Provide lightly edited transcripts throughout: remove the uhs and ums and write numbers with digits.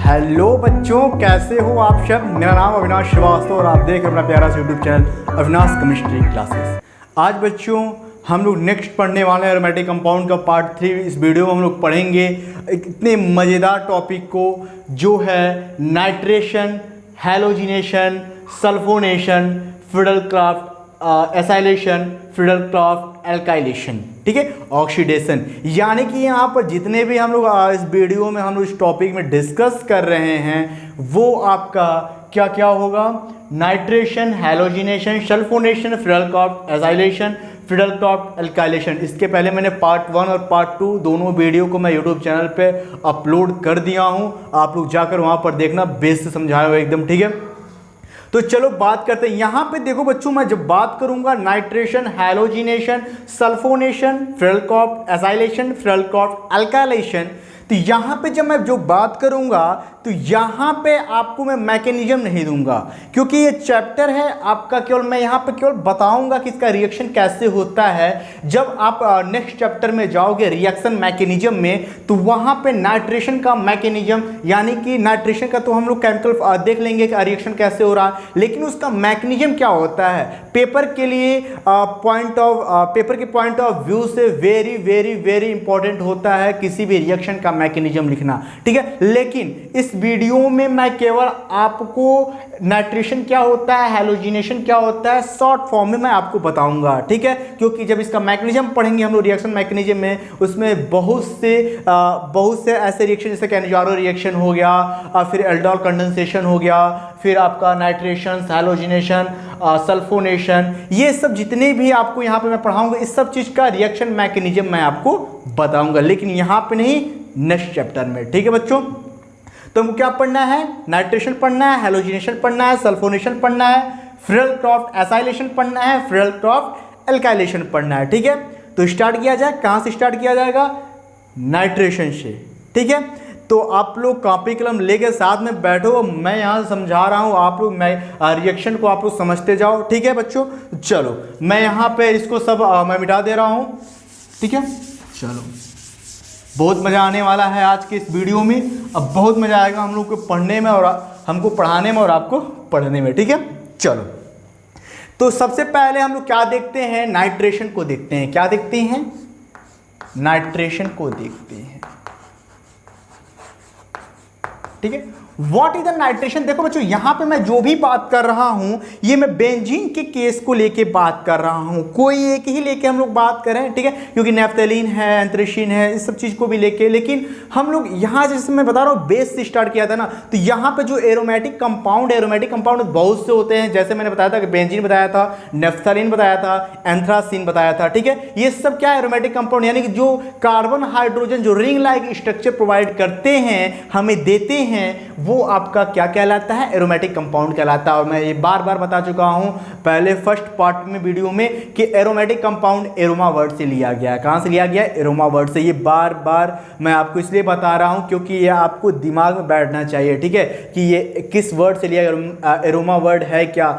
Hello बच्चों, कैसे हो आप सब। मेरा नाम अविनाश श्रीवास्तव और आप देख रहे हैं अपना प्यारा सा YouTube channel Avinash chemistry classes. आज बच्चों हम लोग नेक्स्ट पढ़ने वाले हैं एरोमेटिक कंपाउंड का पार्ट 3। इस वीडियो में हम लोग पढ़ेंगे इतने मज़ेदार टॉपिक को जो है nitration, halogenation, sulphonation, Friedel-Crafts acylation, Friedel-Crafts alkylation, ठीक है, ऑक्सीडेशन। यानी कि यहाँ पर जितने भी हम लोग इस वीडियो में हम लोग इस टॉपिक में डिस्कस कर रहे हैं वो आपका क्या क्या होगा, nitration, halogenation, sulphonation, Friedel-Crafts acylation, Friedel-Crafts alkylation. इसके पहले मैंने पार्ट 1 और पार्ट 2 दोनों वीडियो को मैं यूट्यूब चैनल पे अपलोड कर दिया हूँ, आप लोग जाकर वहाँ पर देखना, बेस से समझाया हुआ एकदम, ठीक है। तो चलो बात करते हैं। यहां पे देखो बच्चों, मैं जब बात करूंगा nitration, halogenation, sulphonation, Friedel-Crafts acylation, Friedel-Crafts alkylation, तो यहां पे जब मैं जो बात करूंगा तो यहां पे आपको मैं मैकेनिज्म नहीं दूंगा क्योंकि ये चैप्टर है आपका, केवल मैं यहां पे केवल बताऊंगा कि इसका रिएक्शन कैसे होता है। जब आप नेक्स्ट चैप्टर में जाओगे रिएक्शन मैकेनिज्म में, तो वहां पे नाइट्रेशन का मैकेनिज्म, यानी कि नाइट्रेशन का तो हम लोग केमिकल देख लेंगे कि रिएक्शन कैसे हो रहा है, लेकिन उसका मैकेनिज्म क्या होता है पेपर के लिए पेपर के पॉइंट ऑफ व्यू से वेरी वेरी वेरी इंपॉर्टेंट होता है किसी भी रिएक्शन का मैकेनिज्म लिखना, ठीक है। लेकिन इस वीडियो में मैं केवल आपको नाइट्रेशन क्या होता है, हैलोजिनेशन क्या होता है, शॉर्ट फॉर्म में मैं आपको बताऊंगा, ठीक है। क्योंकि जब इसका मैकेनिज्म पढ़ेंगे हम लोग रिएक्शन मैकेनिज्म में, उसमें बहुत से ऐसे रिएक्शन जैसे कैनिजारो रिएक्शन हो गया, फिर एल्डोल कंडेंसेशन हो गया, फिर आपका नाइट्रेशन, हैलोजिनेशन, सल्फोनेशन, ये सब जितने भी आपको यहाँ पे मैं पढ़ाऊंगा, इस सब चीज़ का रिएक्शन मैकेनिज्म मैं आपको बताऊंगा, लेकिन यहाँ पे नहीं, नेक्स्ट चैप्टर में, ठीक है बच्चों। तो हमको क्या पढ़ना है, नाइट्रेशन पढ़ना है, हैलोजिनेशन पढ़ना है, सल्फोनेशन पढ़ना है, फ्रीडल-क्राफ्ट एसाइलेशन पढ़ना है, फ्रीडल-क्राफ्ट एल्काइलेशन पढ़ना है, ठीक है। तो स्टार्ट किया जाए, कहाँ से स्टार्ट किया जाएगा, नाइट्रेशन से, ठीक है। तो आप लोग कॉपी कलम लेके साथ में बैठो, मैं यहाँ समझा रहा हूँ, आप लोग मैं रिएक्शन को आप लोग समझते जाओ, ठीक है बच्चों। चलो मैं यहाँ पे इसको सब मैं मिटा दे रहा हूँ, ठीक है। चलो बहुत मज़ा आने वाला है आज के इस वीडियो में, अब बहुत मज़ा आएगा हम लोग को पढ़ने में और हमको पढ़ाने में और आपको पढ़ने में, ठीक है। चलो तो सबसे पहले हम लोग क्या देखते हैं, नाइट्रेशन को देखते हैं। क्या देखते हैं, नाइट्रेशन को देखते हैं, ठीक है। What is the nitration. देखो बच्चों, यहां पे मैं जो भी बात कर रहा हूं ये मैं बेंजीन के केस को लेके बात कर रहा हूं, कोई एक ही लेके हम लोग बात करें, ठीक है, क्योंकि नैफ्थलीन है, एंथ्रेसीन है, इस सब चीज को भी लेके, लेकिन हम लोग यहां जैसे मैं बता रहा हूं बेस से स्टार्ट किया था ना, तो यहां पे जो एरोमेटिक कंपाउंड बहुत से होते हैं, जैसे मैंने बताया था कि बेंजीन बताया था, नैफ्थलीन बताया था, एंथ्रासीन बताया था, ठीक है। ये सब क्या है, एरोमेटिक कंपाउंड, यानी कि जो कार्बन हाइड्रोजन जो रिंग लाइक स्ट्रक्चर प्रोवाइड करते हैं, हमें देते हैं, वो आपका क्या कहलाता है, एरोमेटिक कंपाउंड कहलाता है। और मैं ये बार बार बता चुका हूं पहले फर्स्ट पार्ट में वीडियो में कि एरोमेटिक कंपाउंड एरोमा वर्ड से लिया गया है। कहां से लिया गया है, एरोमा वर्ड से। ये बार बार मैं आपको इसलिए बता रहा हूं क्योंकि ये आपको दिमाग में बैठना चाहिए, ठीक है, कि ये किस वर्ड से लिया गया। एरोमा वर्ड है क्या,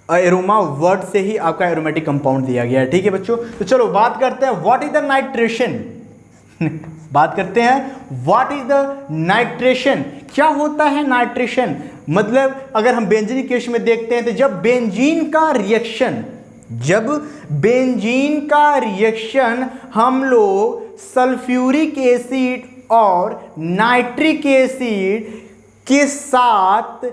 एरोमा वर्ड से ही आपका एरोमेटिक कंपाउंड दिया गया है, ठीक है बच्चों। तो चलो बात करते हैं व्हाट इज द नाइट्रेशन बात करते हैं व्हाट इज द नाइट्रेशन। क्या होता है नाइट्रेशन, मतलब अगर हम बेंजीन केस में देखते हैं तो जब बेंजीन का रिएक्शन हम लोग सल्फ्यूरिक एसिड और नाइट्रिक एसिड के साथ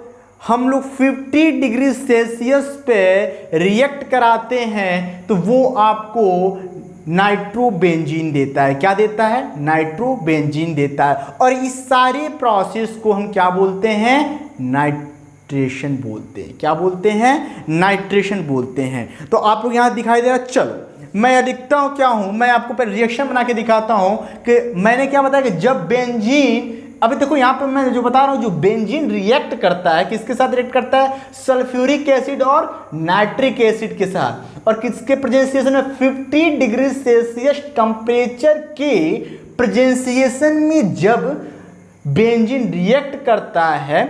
हम लोग 50 डिग्री सेल्सियस पे रिएक्ट कराते हैं तो वो आपको नाइट्रोबेंजीन देता है। क्या देता है, नाइट्रोबेंजीन देता है। और इस सारे प्रोसेस को हम क्या बोलते हैं, नाइट्रेशन बोलते हैं। क्या बोलते हैं, नाइट्रेशन बोलते हैं। तो आप लोग यहां दिखाई दे रहा है। चलो मैं लिखता हूं, क्या हूं, मैं आपको पहले रिएक्शन बना के दिखाता हूं कि मैंने क्या बताया कि जब बेंजीन, अभी देखो यहां पे मैं जो बता रहा हूं, जो बेंजीन रिएक्ट करता है, किसके साथ रिएक्ट करता है, सल्फ्यूरिक एसिड और नाइट्रिक एसिड के साथ, और किसके प्रेजेंसिएशन में, 50 डिग्री सेल्सियस टेम्परेचर के प्रेजेंसिएशन में जब बेंजीन रिएक्ट करता है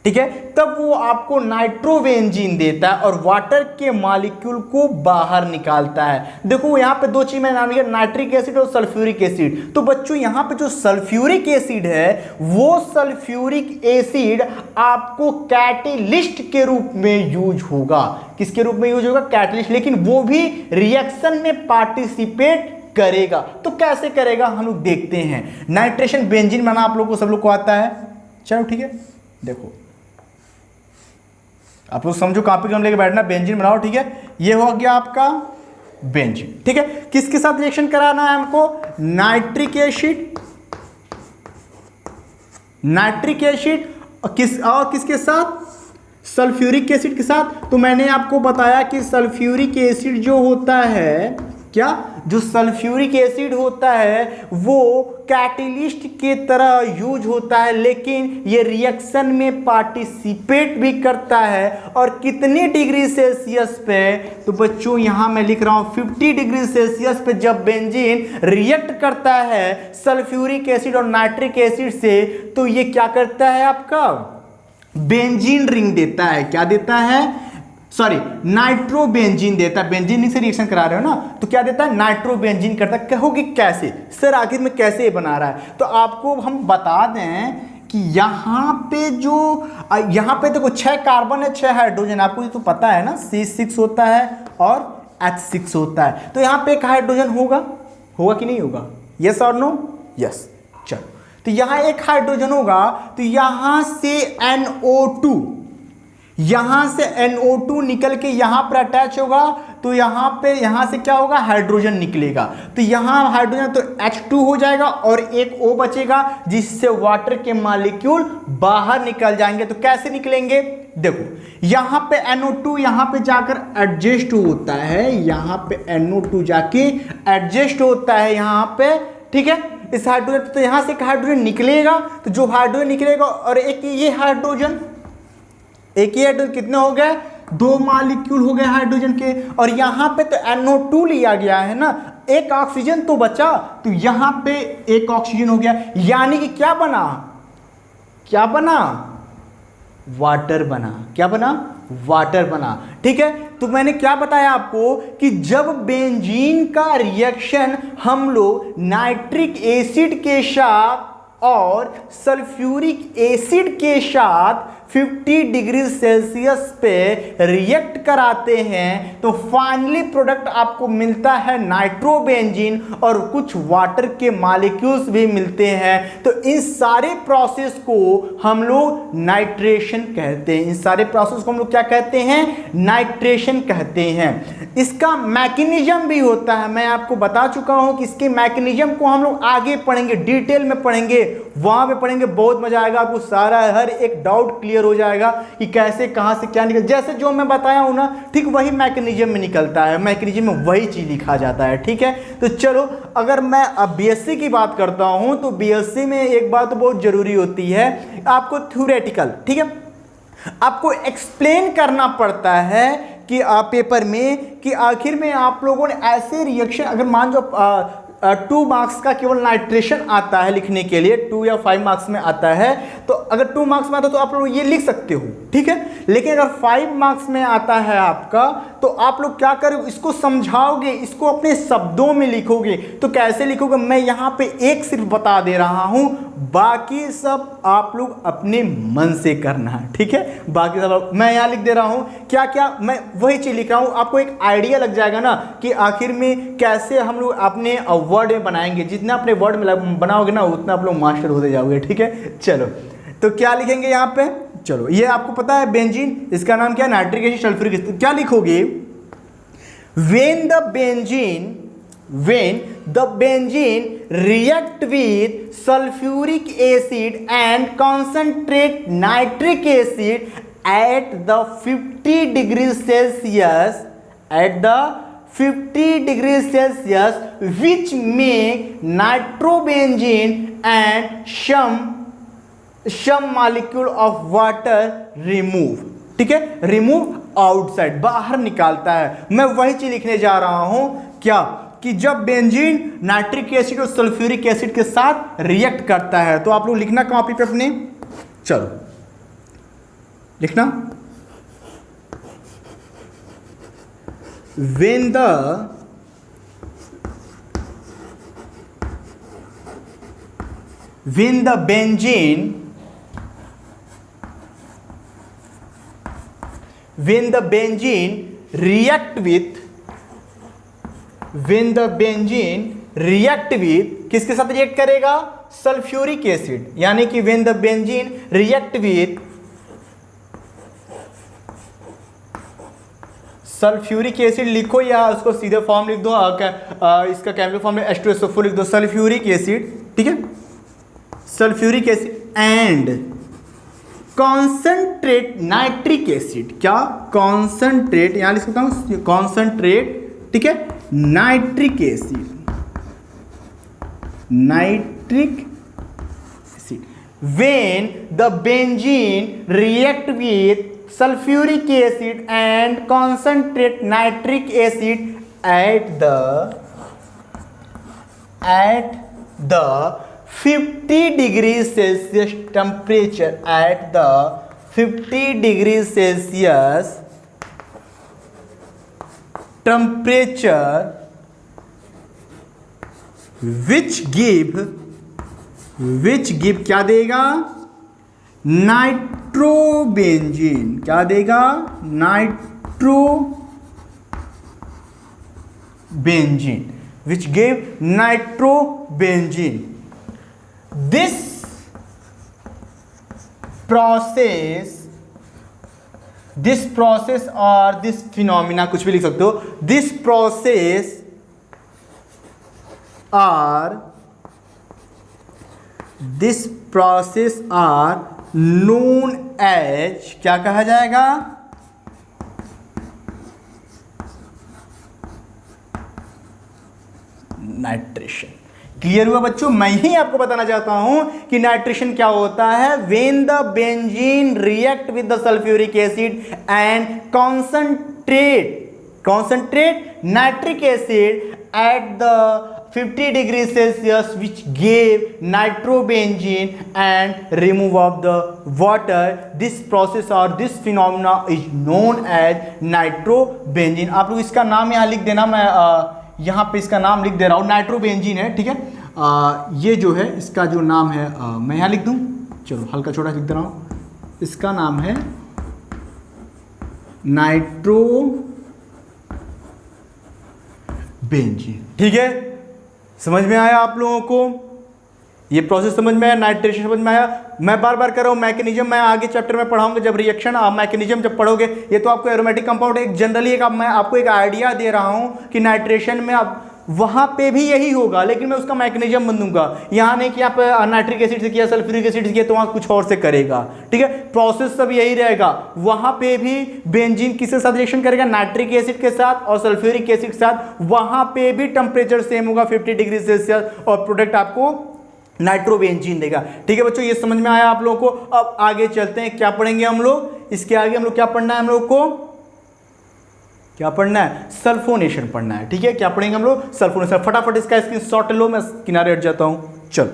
ठीक है, तब वो आपको नाइट्रोबेंजीन देता है और वाटर के मॉलिक्यूल को बाहर निकालता है। देखो यहाँ पे दो चीज मैंने नाम लिया, नाइट्रिक एसिड और सल्फ्यूरिक एसिड। तो बच्चों यहाँ पे जो सल्फ्यूरिक एसिड है वो सल्फ्यूरिक एसिड आपको कैटेलिस्ट के रूप में यूज होगा। किसके रूप में यूज होगा? कैटेलिस्ट। लेकिन वो भी रिएक्शन में पार्टिसिपेट करेगा। तो कैसे करेगा हम लोग देखते हैं। नाइट्रेशन बेंजीन बना आप लोग को, सब लोग को आता है। चलो ठीक है, देखो आप लोग समझो, कॉपी कलम लेके बैठना, बेंजीन बनाओ। ठीक है, ये हो गया आपका बेंजीन। ठीक है, किसके साथ रिएक्शन कराना है हमको? नाइट्रिक एसिड, नाइट्रिक एसिड और किसके साथ? सल्फ्यूरिक एसिड के साथ। तो मैंने आपको बताया कि सल्फ्यूरिक एसिड जो होता है, क्या जो सल्फ्यूरिक एसिड होता है वो कैटेलिस्ट के तरह यूज होता है, लेकिन ये रिएक्शन में पार्टिसिपेट भी करता है। और कितने डिग्री सेल्सियस पे? तो बच्चों यहाँ मैं लिख रहा हूँ 50 डिग्री सेल्सियस पे जब बेंजीन रिएक्ट करता है सल्फ्यूरिक एसिड और नाइट्रिक एसिड से, तो ये क्या करता है? आपका बेंजीन रिंग देता है। क्या देता है? सॉरी, नाइट्रोबेंजीन देता है। बेंजीन से रिएक्शन करा रहे हो ना, तो क्या देता है? नाइट्रोबेंजीन करता है। कहोगे कैसे सर, आखिर में कैसे बना रहा है? तो आपको हम बता दें कि यहाँ पे देखो 6 कार्बन है, 6 हाइड्रोजन। आपको ये तो पता है ना, C6 होता है और H6 होता है। तो यहाँ पे एक हाइड्रोजन होगा कि नहीं होगा? यस और नो? यस। चलो, तो यहाँ एक हाइड्रोजन होगा, तो यहाँ से NO2, यहां से NO2 निकल के यहां पर अटैच होगा। तो यहां से क्या होगा? हाइड्रोजन निकलेगा। तो यहां हाइड्रोजन तो H2 हो जाएगा और एक O बचेगा, जिससे वाटर के मॉलिक्यूल बाहर निकल जाएंगे। तो कैसे निकलेंगे? देखो यहां पे NO2 यहां पे जाकर एडजस्ट होता है, यहां पे NO2 जाके एडजस्ट होता है यहां पे। ठीक है, इस हाइड्रोजन, तो यहां से एक हाइड्रोजन निकलेगा। तो जो हाइड्रोजन निकलेगा और एक ये हाइड्रोजन, एक ही हाइड्रोजन कितने हो गए? 2 मॉलिक्यूल हो गए हाइड्रोजन के। और यहां पे तो NO2 लिया गया है ना, एक ऑक्सीजन तो बचा, तो यहां पे एक ऑक्सीजन हो गया। यानी कि क्या बना? क्या बना? वाटर बना। क्या बना? वाटर बना। ठीक है, तो मैंने क्या बताया आपको कि जब बेंजीन का रिएक्शन हम लोग नाइट्रिक एसिड के साथ और सल्फ्यूरिक एसिड के साथ 50 डिग्री सेल्सियस पे रिएक्ट कराते हैं, तो फाइनली प्रोडक्ट आपको मिलता है नाइट्रोबेंजीन और कुछ वाटर के मॉलिक्यूल्स भी मिलते हैं। तो इन सारे प्रोसेस को हम लोग नाइट्रेशन कहते हैं। इन सारे प्रोसेस को हम लोग क्या कहते हैं? नाइट्रेशन कहते हैं। इसका मैकेनिज्म भी होता है, मैं आपको बता चुका हूं कि इसके मैकेनिज्म को हम लोग आगे पढ़ेंगे, डिटेल में पढ़ेंगे, वहां पे पढ़ेंगे, बहुत मजा आएगा। आपको सारा हर एक डाउट क्लियर हो जाएगा कि कैसे कहां से क्या निकल, जैसे जो मैं बताया हूं ना, ठीक वही मैकेनिज्म में निकलता है, मैकेनिज्म में वही चीज लिखा जाता है। ठीक है, तो चलो अगर मैं अब बीएससी की बात करता हूं, तो बीएससी में एक बात तो बहुत जरूरी होती है, आपको थ्योरेटिकल, ठीक है, आपको एक्सप्लेन करना पड़ता है कि पेपर में कि आखिर में आप लोगों ने ऐसे रिएक्शन, अगर मान लो 2 मार्क्स का केवल नाइट्रेशन आता है लिखने के लिए, 2 या 5 मार्क्स में आता है, तो अगर 2 मार्क्स में आता है तो आप लोग ये लिख सकते हो। ठीक है, लेकिन अगर 5 मार्क्स में आता है आपका, तो आप लोग क्या करोगे? इसको समझाओगे, इसको अपने शब्दों में लिखोगे। तो कैसे लिखोगे? मैं यहाँ पे एक सिर्फ बता दे रहा हूँ, बाकी सब आप लोग अपने मन से करना है। ठीक है, बाकी सब मैं यहाँ लिख दे रहा हूँ, क्या क्या मैं वही चीज लिख रहा हूँ, आपको एक आइडिया लग जाएगा ना कि आखिर में कैसे हम लोग अपने वर्ड में बनाएंगे। जितना अपने वर्ड में बनाओगे ना, उतना आप लोग मास्टर होते जाओगे। ठीक है, चलो तो क्या लिखेंगे यहाँ पे? चलो ये आपको पता है बेंजीन, इसका नाम क्या है? Nitric acid sulphuric acid. क्या लिखोगे? when the benzene react with sulfuric acid and concentrate nitric acid at the 50 degrees Celsius, which make nitrobenzene and some molecule of water remove। ठीक है, रिमूव आउटसाइड, बाहर निकालता है। मैं वही चीज लिखने जा रहा हूं, क्या कि जब बेंजीन नाइट्रिक एसिड और सल्फ्यूरिक एसिड के साथ रिएक्ट करता है, तो आप लोग लिखना कॉपी पे अपने। चलो लिखना, when the benzene react with किसके साथ रिएक्ट करेगा? सल्फ्यूरिक एसिड, यानी कि when the benzene react with sulphuric acid लिखो या उसको सीधे फॉर्म लिख दो, इसका केमिकल फॉर्म में H2SO4 लिख दो, सल्फ्यूरिक एसिड, ठीक है, sulphuric acid and concentrate nitric acid, क्या? कॉन्सेंट्रेट, यहां लिख सकता हूं कॉन्सेंट्रेट, ठीक है, nitric acid, when the benzene react with sulfuric acid and concentrate nitric acid at the 50 degrees Celsius temperature, at the 50 degrees Celsius temperature, which give क्या देगा? Nitrobenzene, क्या देगा? Nitrobenzene, which give nitrobenzene. This process or this phenomena, कुछ भी लिख सकते हो, this process are known as, क्या कहा जाएगा? नाइट्रेशन. क्लियर हुआ बच्चों? मैं ही आपको बताना चाहता हूं कि नाइट्रेशन क्या होता है. When the benzene react with the sulphuric acid and concentrate nitric acid at the 50 degrees Celsius, which gave nitrobenzene and remove of the water. This process or this phenomena is known as nitrobenzene. आप लोग इसका नाम यहाँ लिख देना, मैं यहाँ पे इसका नाम लिख दे रहा हूँ, नाइट्रोबेंजीन है, ठीक है. ये जो है इसका जो नाम है मैं यहाँ लिख दूँ, चलो हल्का छोटा लिख दे रहा हूँ, इसका नाम है नाइट्रोबेंजीन. ठीक है, समझ में आया आप लोगों को? ये प्रोसेस समझ में आया, नाइट्रेशन समझ में आया. मैं बार बार कर रहा हूँ, मैकेनिज्म मैं आगे चैप्टर में पढ़ाऊंगा जब रिएक्शन मैकेनिज्म जब पढ़ोगे. ये तो आपको एरोमेटिक कंपाउंड एक जनरली एक मैं आपको एक आइडिया दे रहा हूँ कि नाइट्रेशन में अब वहाँ पे भी यही होगा, लेकिन मैं उसका मैकेनिज्म बन दूंगा. यहाँ नहीं कि आप नाइट्रिक एसिड से किया, सल्फ्यूरिक एसिड से किया तो वहाँ कुछ और से करेगा. ठीक है, प्रोसेस सब यही रहेगा. वहाँ पे भी बेंजीन किसके साथ रिएक्शन करेगा? नाइट्रिक एसिड के साथ और सल्फ्यूरिक एसिड के साथ. वहाँ पे भी टेम्परेचर सेम होगा 50 डिग्री सेल्सियस और प्रोडक्ट आपको नाइट्रोबेंजीन देगा. ठीक है बच्चों, ये समझ में आया आप लोगों को? अब आगे चलते हैं, क्या पढ़ेंगे हम लोग? इसके आगे हम लोग क्या पढ़ना है? हम लोग को क्या पढ़ना है? सल्फोनेशन पढ़ना है. ठीक है, क्या पढ़ेंगे हम लोग? सल्फोनेशन. फटाफट इसका स्क्रीनशॉट लो, मैं किनारे हट जाता हूं. चलो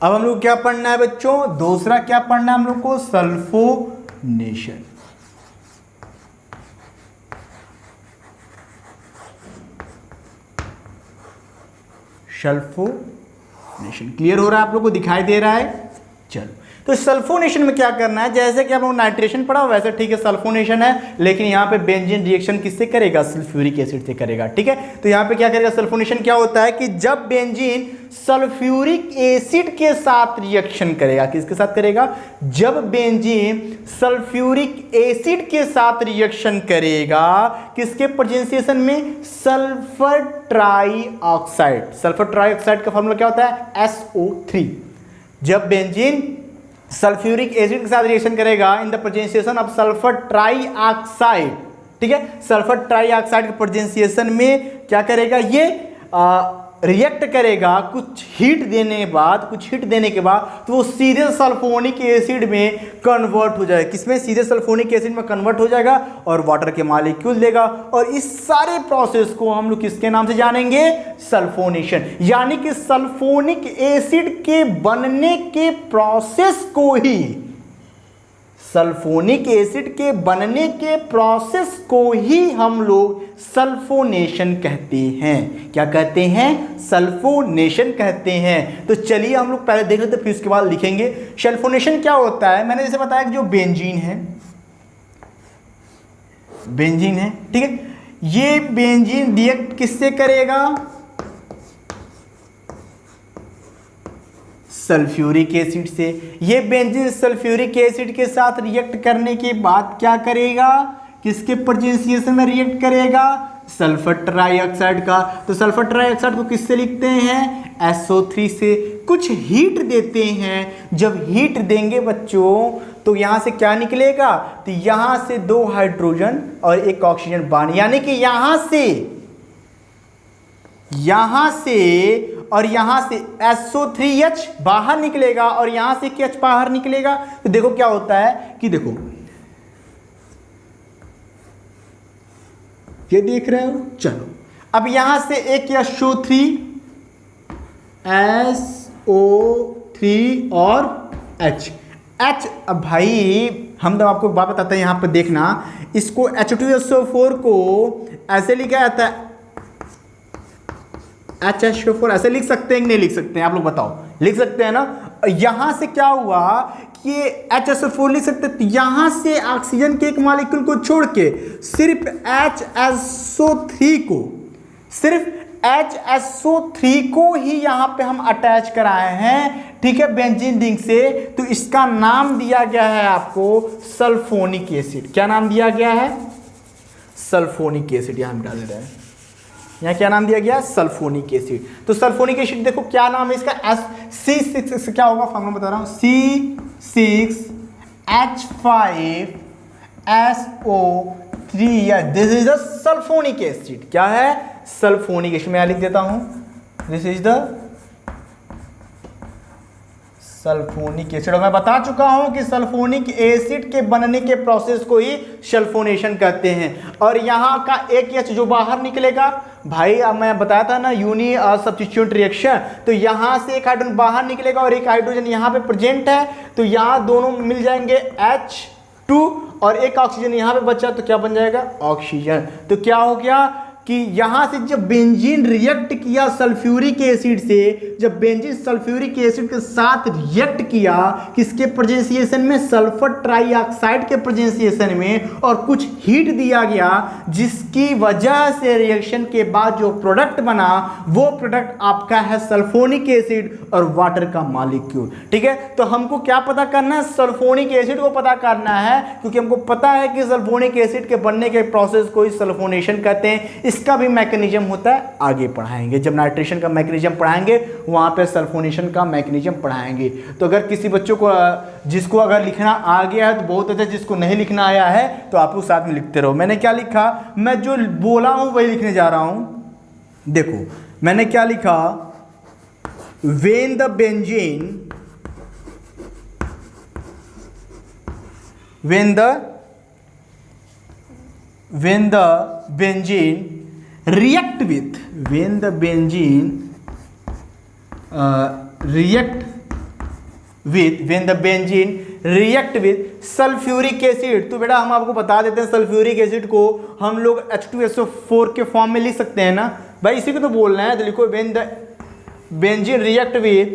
अब हम लोग क्या पढ़ना है बच्चों? दूसरा क्या पढ़ना है हम लोग को? सल्फोनेशन. सल्फोनेशन क्लियर हो रहा है आप लोग को? दिखाई दे रहा है? चलो, तो सल्फोनेशन में क्या करना है? जैसे कि हम लोग नाइट्रेशन पढ़ा वैसे ठीक है सल्फोनेशन है, लेकिन यहाँ पे बेंजीन रिएक्शन किससे करेगा? सल्फ्यूरिक एसिड से करेगा. ठीक है, तो यहाँ पे क्या करेगा? सल्फोनेशन क्या होता है कि जब बेंजीन सल्फ्यूरिक एसिड के साथ रिएक्शन करेगा. किसके साथ करेगा? जब बेंजीन सल्फ्यूरिक एसिड के साथ रिएक्शन करेगा. किसके प्रेजेंसिएशन में? Sulphur trioxide. सल्फर ट्राईऑक्साइड का फॉर्मूला क्या होता है? SO3. जब बेंजीन सल्फ्यूरिक एसिड के साथ रिएक्शन करेगा in the presentation of sulphur trioxide. ठीक है, सल्फर ट्राईऑक्साइड के प्रेजेंसिएशन में क्या करेगा? ये रिएक्ट करेगा कुछ हीट देने के बाद तो वो सीधे सल्फोनिक एसिड में कन्वर्ट हो जाएगा। किसमें? सीधे सल्फोनिक एसिड में कन्वर्ट हो जाएगा और वाटर के मॉलिक्यूल देगा। और इस सारे प्रोसेस को हम लोग किसके नाम से जानेंगे? सल्फोनेशन। यानी कि सल्फोनिक एसिड के बनने के प्रोसेस को ही, सल्फोनिक एसिड के बनने के प्रोसेस को ही हम लोग सल्फोनेशन कहते हैं। क्या कहते हैं? सल्फोनेशन कहते हैं। तो चलिए हम लोग पहले देख लेते हैं, फिर उसके बाद लिखेंगे। सल्फोनेशन क्या होता है? मैंने जैसे बताया कि जो बेंजीन है, ठीक है, ये बेंजीन रिएक्ट किससे करेगा? सल्फ्यूरिक एसिड से। ये बेंजीन सल्फ्यूरिक एसिड के साथ रिएक्ट करने के बाद क्या करेगा? किसके प्रेजेंसिएशन में रिएक्ट करेगा? सल्फर ट्राइऑक्साइड का। तो सल्फर ट्राइऑक्साइड को किससे लिखते हैं? SO3 से। कुछ हीट देते हैं। जब हीट देंगे बच्चों तो यहां से क्या निकलेगा? तो यहां से 2 हाइड्रोजन और 1 ऑक्सीजन बांड, यानी कि यहां से और यहां से SO3H बाहर निकलेगा और यहां से KH बाहर निकलेगा। तो देखो क्या होता है कि देखो, ये देख रहे हो? चलो अब यहां से एक SO3 और H। अब भाई हम तो आपको बात बताते हैं, यहां पर देखना, इसको H2SO4 को ऐसे लिखा जाता है HHO4। ऐसे लिख सकते हैं कि नहीं लिख सकते हैं? आप लोग बताओ, लिख सकते हैं ना? यहां से क्या हुआ कि HSO4 लिख सकते हैं। तो यहां से ऑक्सीजन के एक मॉलिक्यूल को छोड़ के सिर्फ HSO3 को ही यहां पे हम अटैच कराए हैं, ठीक है, बेंजीन रिंग से। तो इसका नाम दिया गया है आपको सल्फोनिक एसिड। क्या नाम दिया गया है? Sulphonic acid. यहां हम डाल दे रहे हैं, यहाँ क्या नाम दिया गया? Sulphonic acid. तो सल्फोनिक एसिड देखो क्या नाम है इसका? C6 क्या होगा? फॉर्मूला बता रहा हूँ, C6H5SO3। This is the sulphonic acid. क्या है? Sulphonic acid. मैं लिख देता हूँ, this is the sulphonic acid. और मैं बता चुका हूं कि सल्फोनिक एसिड के बनने के प्रोसेस को ही सल्फोनेशन कहते हैं। और यहां का एक H जो बाहर निकलेगा, भाई अब मैं बताया था ना, यूनि सब्स्टिट्यूट रिएक्शन। तो यहां से एक हाइड्रोजन बाहर निकलेगा और एक हाइड्रोजन यहां पे प्रेजेंट है, तो यहां दोनों मिल जाएंगे H2 और एक ऑक्सीजन यहां पे बचा, तो क्या बन जाएगा? ऑक्सीजन। तो क्या हो गया कि यहां से जब बेंजीन रिएक्ट किया सल्फ्यूरिक एसिड से, जब बेंजीन सल्फ्यूरिक एसिड के साथ रिएक्ट किया, किसके प्रेजेंसिएशन में? सल्फर ट्राइऑक्साइड के प्रेजेंसिएशन में, और कुछ हीट दिया गया, जिसकी वजह से रिएक्शन के बाद जो प्रोडक्ट बना वो प्रोडक्ट आपका है सल्फोनिक एसिड और वाटर का मॉलिक्यूल। ठीक है, तो हमको क्या पता करना है? सल्फोनिक एसिड को पता करना है, क्योंकि हमको पता है कि सल्फोनिक एसिड के बनने के प्रोसेस को ही सल्फोनेशन कहते हैं। इसका भी मैकेनिज्म होता है, आगे पढ़ाएंगे। जब नाइट्रेशन का मैकेनिज्म पढ़ाएंगे वहां पे सल्फोनेशन का मैकेनिज्म पढ़ाएंगे। तो अगर किसी बच्चों को जिसको अगर लिखना आ गया है तो बहुत अच्छा, जिसको नहीं लिखना आया है तो आप लोग साथ में लिखते रहो। मैंने क्या लिखा? मैं जो बोला हूं वही लिखने जा रहा हूं। देखो मैंने क्या लिखा, when the benzene react with sulphuric acid. तो बेटा हम आपको बता देते हैं, सल्फ्यूरिक एसिड को हम लोग H2SO4 के फॉर्म में लिख सकते हैं ना भाई, इसी को तो बोलना है। तो लिखो when the benzene react with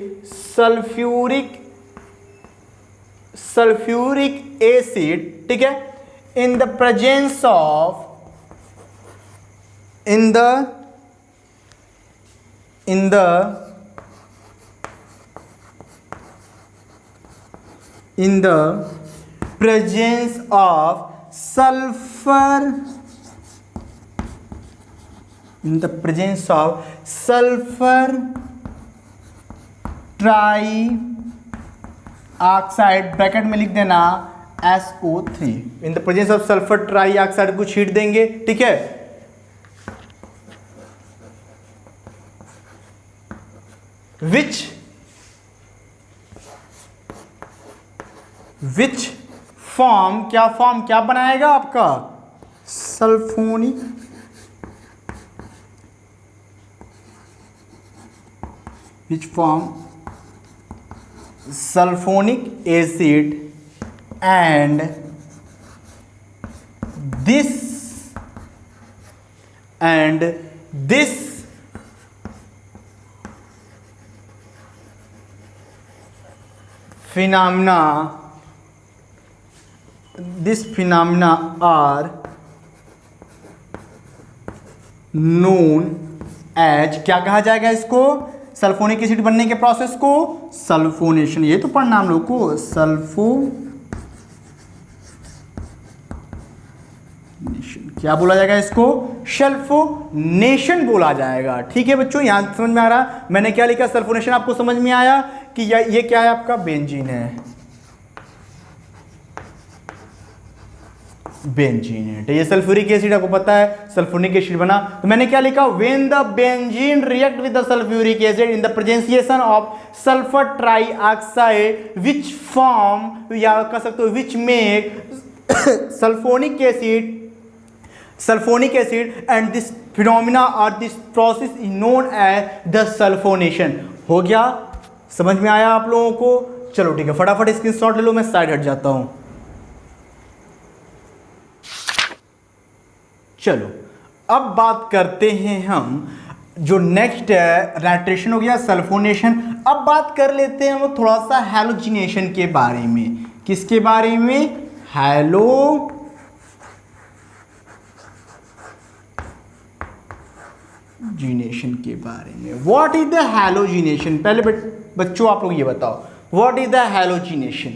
sulfuric acid, ठीक है, in the presence of sulfur trioxide, bracket में लिख देना SO3, in the presence of sulphur trioxide को छीट देंगे। ठीक है, विच फॉर्म, क्या बनाएगा आपका sulphonic which form sulphonic acid and this phenomena are known as, क्या कहा जाएगा इसको, सल्फोनिक एसिड बनने के प्रोसेस को सल्फोनेशन, ये तो पढ़ना हम लोग को, सल्फोनेशन क्या बोला जाएगा इसको, सल्फोनेशन बोला जाएगा। ठीक है बच्चों, यहां समझ में आ रहा मैंने क्या लिखा, सल्फोनेशन आपको समझ में आया कि ये क्या है आपका बेंजीन है, बेंजीन है। तो ये सल्फ्यूरिक एसिड आपको पता है सल्फोनिक एसिड बना, तो मैंने क्या लिखा, when the benzene react with the sulphuric acid in the presentation of sulphur trioxide which form, या कह सकते हो which make sulfonic acid and this phenomena or this process is known as the sulfonation। हो गया, समझ में आया आप लोगों को? चलो ठीक है, फटाफट स्क्रीनशॉट ले लो, मैं साइड हट जाता हूं। चलो अब बात करते हैं हम, जो नेक्स्ट है नाइट्रेशन हो गया, सल्फोनेशन। अब बात कर लेते हैं हम थोड़ा सा हैलोजिनेशन के बारे में। किसके बारे में? हैलोजिनेशन के बारे में। What is the halogenation? पहले बच्चों आप लोग ये बताओ, व्हाट इज द हैलोजिनेशन?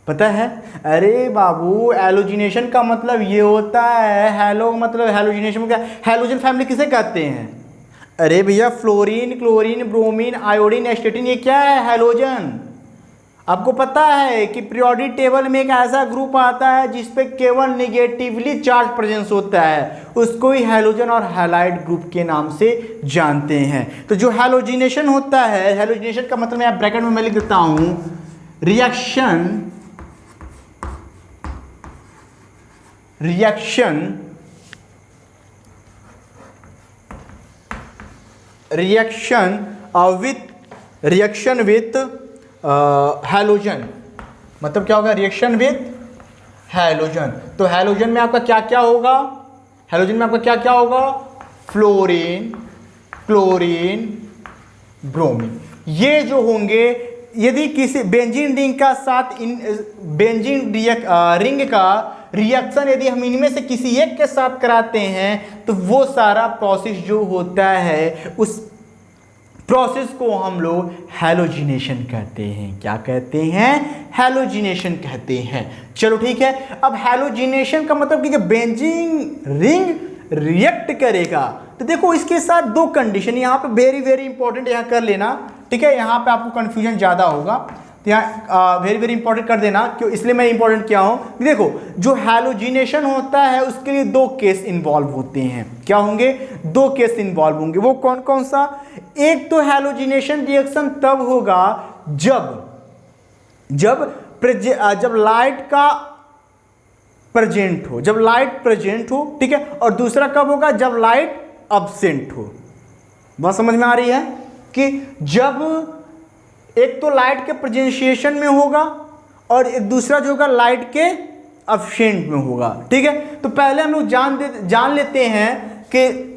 पता है? अरे बाबू, हैलोजिनेशन का मतलब ये होता है, हैलो मतलब हैलोजिनेशन क्या, हैलोजन फैमिली किसे कहते हैं? अरे भैया, फ्लोरीन, क्लोरीन, ब्रोमीन, आयोडीन, एस्टेटिन, ये क्या है? हैलोजन। आपको पता है कि पीरियोडिक टेबल में एक ऐसा ग्रुप आता है जिसपे केवल निगेटिवली चार्ज प्रेजेंस होता है, उसको ही हैलोजन और हैलाइड ग्रुप के नाम से जानते हैं। तो जो हैलोजिनेशन होता है, हैलोजिनेशन का मतलब मैं ब्रैकेट में लिख देता हूं, रिएक्शन विथ हैलोजन। मतलब क्या होगा? Reaction with halogen. तो हैलोजन में आपका क्या क्या होगा? फ्लोरीन, क्लोरीन, ब्रोमीन, ये जो होंगे, यदि किसी बेंजीन रिंग का साथ बेंजीन रिंग का रिएक्शन यदि हम इनमें से किसी एक के साथ कराते हैं, तो वो सारा प्रोसेस जो होता है, उस प्रोसेस को हम लोग हैलोजिनेशन कहते हैं। क्या कहते हैं? हैलोजिनेशन कहते हैं। चलो ठीक है, अब हैलोजिनेशन का मतलब कि जब बेंजीन रिंग रिएक्ट करेगा, तो देखो इसके साथ दो कंडीशन यहाँ पे वेरी वेरी इंपॉर्टेंट यहाँ कर लेना। ठीक है, यहाँ पे आपको कंफ्यूजन ज़्यादा होगा, तो यहाँ वेरी वेरी इंपॉर्टेंट कर देना। क्यों? इसलिए मैं इंपॉर्टेंट किया हूँ। देखो, जो हैलोजिनेशन होता है उसके लिए दो केस इन्वॉल्व होते हैं। क्या होंगे? दो केस इन्वॉल्व होंगे। वो कौन कौन सा? एक तो हैलोजिनेशन रिएक्शन तब होगा जब लाइट का प्रेजेंट हो, ठीक है। और दूसरा कब होगा? जब लाइट अब्सेंट हो। बात समझ में आ रही है कि जब एक तो लाइट के प्रेजेंशिएशन में होगा और एक दूसरा जो होगा लाइट के अब्सेंट में होगा। ठीक है, तो पहले हम लोग जान लेते हैं कि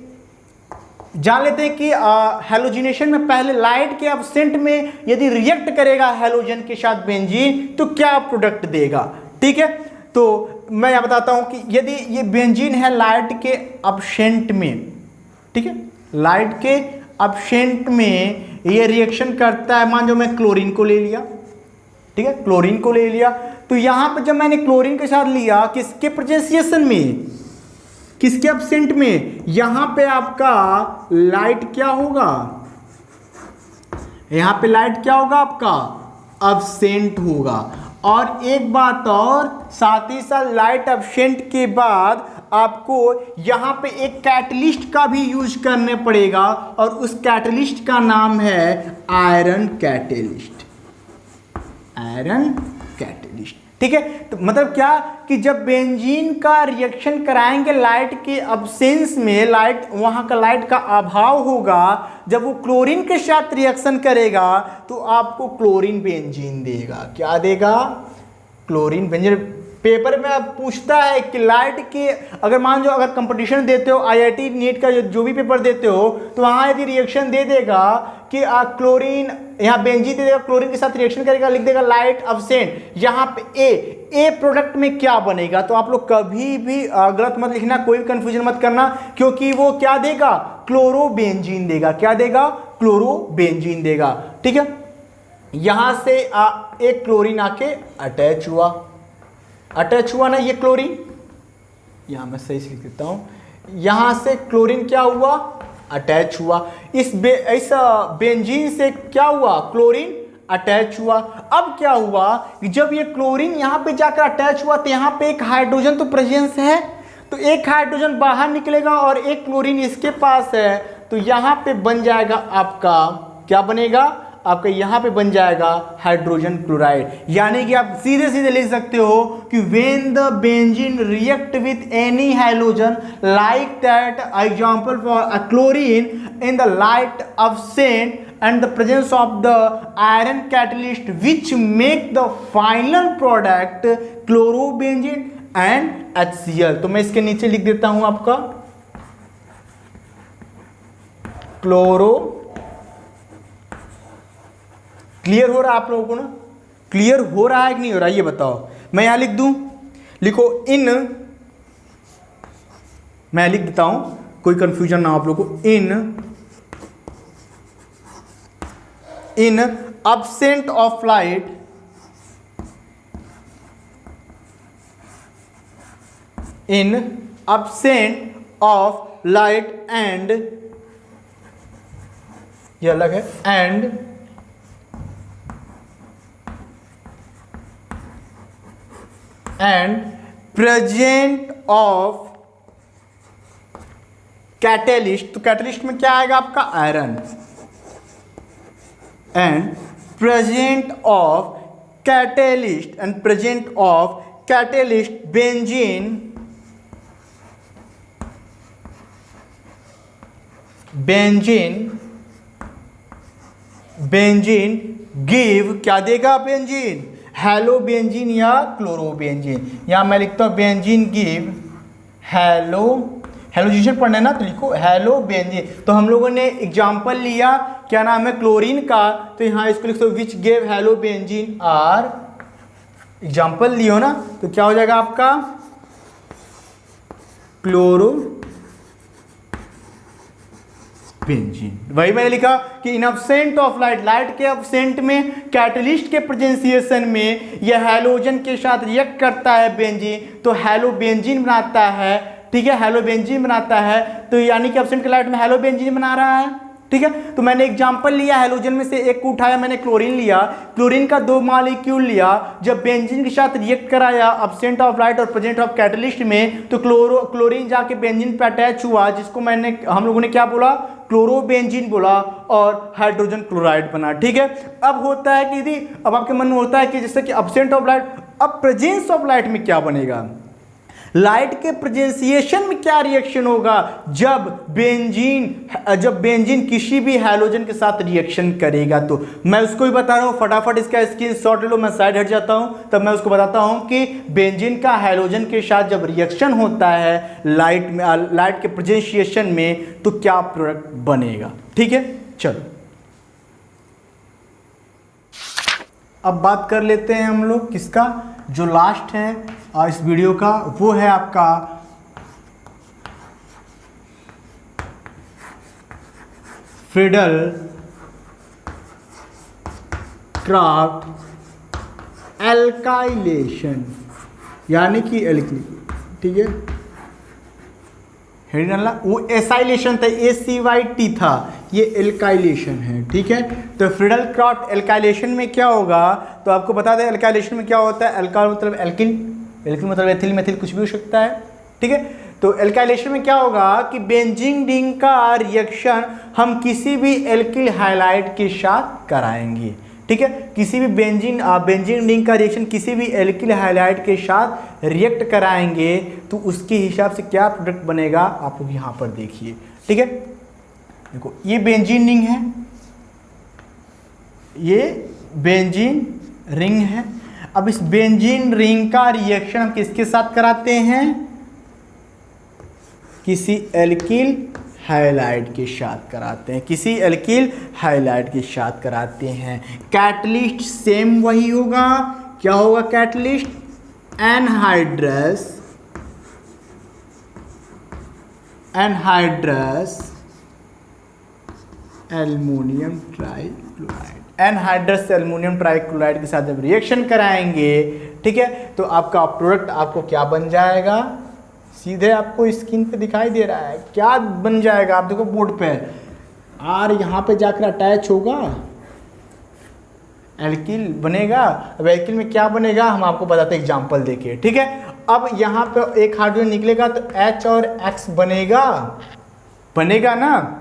हैलोजिनेशन में पहले लाइट के अब्सेंट में यदि रिएक्ट करेगा हैलोजन के साथ बेंजीन, तो क्या प्रोडक्ट देगा। ठीक है, तो मैं यह बताता हूं कि यदि ये बेंजीन है लाइट के अब्सेंट में, ठीक है, लाइट के अब्सेंट में ये रिएक्शन करता है। मान लो मैं क्लोरीन को ले लिया, ठीक है, क्लोरीन को ले लिया, तो यहां पर जब मैंने क्लोरीन के साथ लिया, किसके प्रेजेंशिएशन में, किसके अब्सेंट में, यहां पे आपका लाइट क्या होगा, यहां पे लाइट क्या होगा आपका, अब्सेंट होगा। और एक बात और, साथ ही साथ लाइट अब्सेंट के बाद आपको यहाँ पे एक कैटलिस्ट का भी यूज करने पड़ेगा और उस कैटलिस्ट का नाम है आयरन कैटलिस्ट, आयरन कैटलिस्ट। ठीक है, तो मतलब क्या कि जब बेंजीन का रिएक्शन कराएंगे लाइट के अब्सेंस में, लाइट वहाँ का लाइट का अभाव होगा, जब वो क्लोरीन के साथ रिएक्शन करेगा तो आपको क्लोरीन बेंजीन देगा। क्या देगा? Chlorine benzene. पेपर में अब पूछता है कि लाइट के, अगर मान लो अगर कंपटीशन देते हो IIT नीट का जो भी पेपर देते हो, तो वहाँ यदि रिएक्शन दे देगा कि क्लोरीन, यहाँ बेंजीन दे देगा, क्लोरीन के साथ रिएक्शन करेगा, लिख देगा लाइट अब्सेंट, यहाँ पे ए प्रोडक्ट में क्या बनेगा, तो आप लोग कभी भी गलत मत लिखना, कोई भी कंफ्यूजन मत करना, क्योंकि वो क्या देगा? क्लोरोबेंजीन देगा। क्या देगा? क्लोरोबेंजीन देगा। ठीक है, यहां से एक क्लोरीन आके अटैच हुआ ना, ये क्लोरीन, यहां मैं सही से लिख देता हूं, यहां से क्लोरीन क्या हुआ? अटैच हुआ। इस बेंजीन से क्या हुआ? क्लोरीन अटैच हुआ। अब क्या हुआ कि जब ये क्लोरीन यहां पे जाकर अटैच हुआ तो यहां पे एक हाइड्रोजन तो प्रेजेंस है, तो एक हाइड्रोजन बाहर निकलेगा और एक क्लोरीन इसके पास है, तो यहां पे बन जाएगा आपका, क्या बनेगा? आपका यहाँ पे बन जाएगा हाइड्रोजन क्लोराइड। यानी कि आप सीधे सीधे लिख सकते हो कि when the benzene react with any halogen like that, example for a chlorine in the light absent and the presence of the iron catalyst which make the final product chlorobenzene and HCl। तो मैं इसके नीचे लिख देता हूं आपका chloro. Clear हो रहा है आप लोगों को ना? क्लियर हो रहा है कि नहीं हो रहा है ये बताओ। मैं यहां लिख दूं, लिखो इन, मैं लिख देता हूं, कोई कंफ्यूजन ना हो आप लोगों को। इन absent of light, in absent of light and, ये अलग है, and present of कैटेलिस्ट, तो कैटेलिस्ट में क्या आएगा आपका? Iron. And present of catalyst, and present of catalyst benzene, benzene give, क्या देगा बेंजीन? हेलोबेंजीन या क्लोरोबेंजीन। यहां मैं लिखता हूं बेंजीन गिव हेलोजिनेशन पढ़ना है ना, तो लिखो हेलोबेंजीन। तो हम लोगों ने एग्जांपल लिया, क्या नाम है? क्लोरीन का, तो यहां इसको लिख दो विच गिव हेलोबेंजीन आर, एग्जांपल लियो ना, तो क्या हो जाएगा आपका? Chloro benzene. वही मैंने लिखा कि इन अब्सेंट ऑफ लाइट, लाइट के अब्सेंट में कैटलिस्ट के प्रेजेंसिएशन में यह हैलोजन के साथ रिएक्ट करता है बेंजीन, तो हेलोबेंजीन बनाता है। ठीक है, हेलोबेंजीन बनाता है, तो यानी कि अब्सेंट के लाइट में हेलोबेंजीन बना रहा है। ठीक है, तो मैंने एग्जांपल लिया, हैलोजन में से एक को उठाया मैंने, क्लोरीन लिया, क्लोरीन का 2 मॉलिक्यूल लिया, जब बेंजीन के साथ रिएक्ट कराया अब्सेंट ऑफ लाइट और प्रेजेंट ऑफ कैटलिस्ट में, तो क्लोरीन जाके बेंजीन पे अटैच हुआ, जिसको हम लोगों ने क्या बोला? क्लोरोबेंजीन बोला, और हाइड्रोजन क्लोराइड बना। ठीक है, अब होता है कि यदि, अब आपके मन में होता है कि जैसे कि अब्सेंट ऑफ लाइट, अब प्रेजेंस ऑफ लाइट में क्या बनेगा? लाइट के प्रेजेंसिएशन में क्या रिएक्शन होगा जब बेंजीन किसी भी हैलोजन के साथ रिएक्शन करेगा? तो मैं उसको ही बता रहा हूँ, फटाफट इसका स्क्रीनशॉट ले लो, मैं साइड हट जाता हूँ, तब मैं उसको बताता हूँ कि बेंजीन का हैलोजन के साथ जब रिएक्शन होता है लाइट के प्रेजेंसिएशन में, तो क्या प्रोडक्ट बनेगा। ठीक है, चलो अब बात कर लेते हैं हम लोग किसका, जो लास्ट है इस वीडियो का, वो है आपका फ्रीडल क्राफ्ट एल्काइलेशन, यानी कि एल्किल। ठीक है, हेडिनला वो एसाइलेशन था, ACYT था, ये एल्काइलेशन है। ठीक है, तो फ्रीडल क्राफ्ट एल्काइलेशन में क्या होगा, तो आपको बता दें एल्काइलेशन में क्या होता है। एल्काइल मतलब एल्किन, एल्किन मतलब एथिल मेथिल कुछ भी हो सकता है। ठीक है, तो एल्काइलेशन में क्या होगा कि बेंजीन रिंग का रिएक्शन हम किसी भी एल्किल हैलाइड के साथ कराएंगे, ठीक है। किसी भी बेंजीन रिंग का रिएक्शन किसी भी एल्किल हैलाइड के साथ रिएक्ट कराएंगे तो उसके हिसाब से क्या प्रोडक्ट बनेगा आप लोग यहाँ पर देखिए, ठीक है। देखो ये बेंजीन रिंग है, ये बेंजीन रिंग है। अब इस बेंजीन रिंग का रिएक्शन हम किसके साथ कराते हैं, किसी एल्किल हैलाइड के साथ कराते हैं, किसी एल्किल हैलाइड के साथ कराते हैं। कैटलिस्ट सेम वही होगा, क्या होगा catalyst, anhydrous aluminium trichloride, anhydrous aluminium trichloride के साथ जब रिएक्शन कराएंगे, ठीक है, तो आपका प्रोडक्ट आपको क्या बन जाएगा, सीधे आपको स्क्रीन पे दिखाई दे रहा है क्या बन जाएगा। आप देखो बोर्ड पे आर यहाँ पे जाकर अटैच होगा, एल्किल बनेगा। अब एल्किल में क्या बनेगा हम आपको बताते हैं एग्जांपल देखिए, ठीक है। अब यहाँ पे एक हाइड्रोजन निकलेगा तो H और X बनेगा ना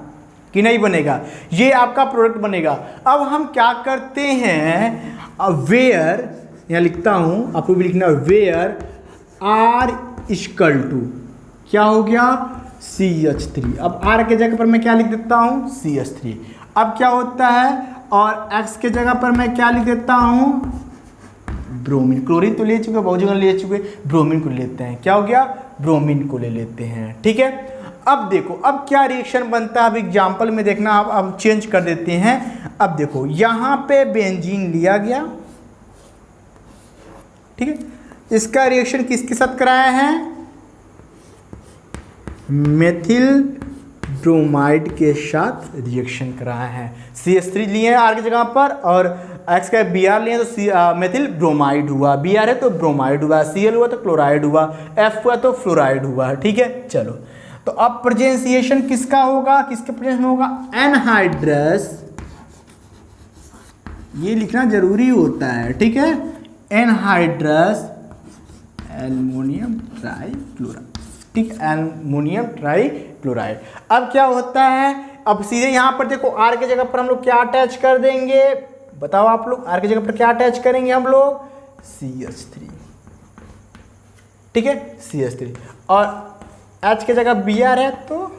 कि नहीं बनेगा, ये आपका प्रोडक्ट बनेगा। अब हम क्या करते हैं, वेयर यहाँ लिखता हूँ, आपको भी लिखना वेयर R इक्वल टू क्या हो गया CH3। अब R के जगह पर मैं क्या लिख देता हूँ CH3। अब क्या होता है और X के जगह पर मैं क्या लिख देता हूँ ब्रोमीन। क्लोरीन तो ले चुके, बहुत जगह ले चुके, ब्रोमीन को लेते हैं, क्या हो गया ब्रोमीन को ले लेते हैं, ठीक है। अब देखो अब क्या रिएक्शन बनता है, अब एग्जाम्पल में देखना, अब चेंज कर देते हैं। अब देखो यहाँ पे बेंजीन लिया गया, ठीक है, इसका रिएक्शन किसके साथ कराया है, मेथिल ब्रोमाइड के साथ रिएक्शन कराया है। CH3 लिए हैं R की जगह पर और X का Br लिए तो मेथिल ब्रोमाइड हुआ, Br है तो ब्रोमाइड हुआ, Cl हुआ तो क्लोराइड हुआ, F हुआ तो फ्लोराइड हुआ, ठीक है। चलो तो अब प्रेजेंसिएशन किसका होगा, किसके प्रेजेंस में होगा, एनहाइड्रस, ये लिखना जरूरी होता है, ठीक है, एनहाइड्रस एल्युमिनियम ट्राइक्लोराइड, ठीक, एल्युमिनियम ट्राइक्लोराइड। अब क्या होता है, अब सीधे यहाँ पर देखो R की जगह पर हम लोग क्या अटैच कर देंगे, बताओ आप लोग, R की जगह पर क्या अटैच करेंगे हम लोग CH3, ठीक है, CH3 और H की जगह Br है तो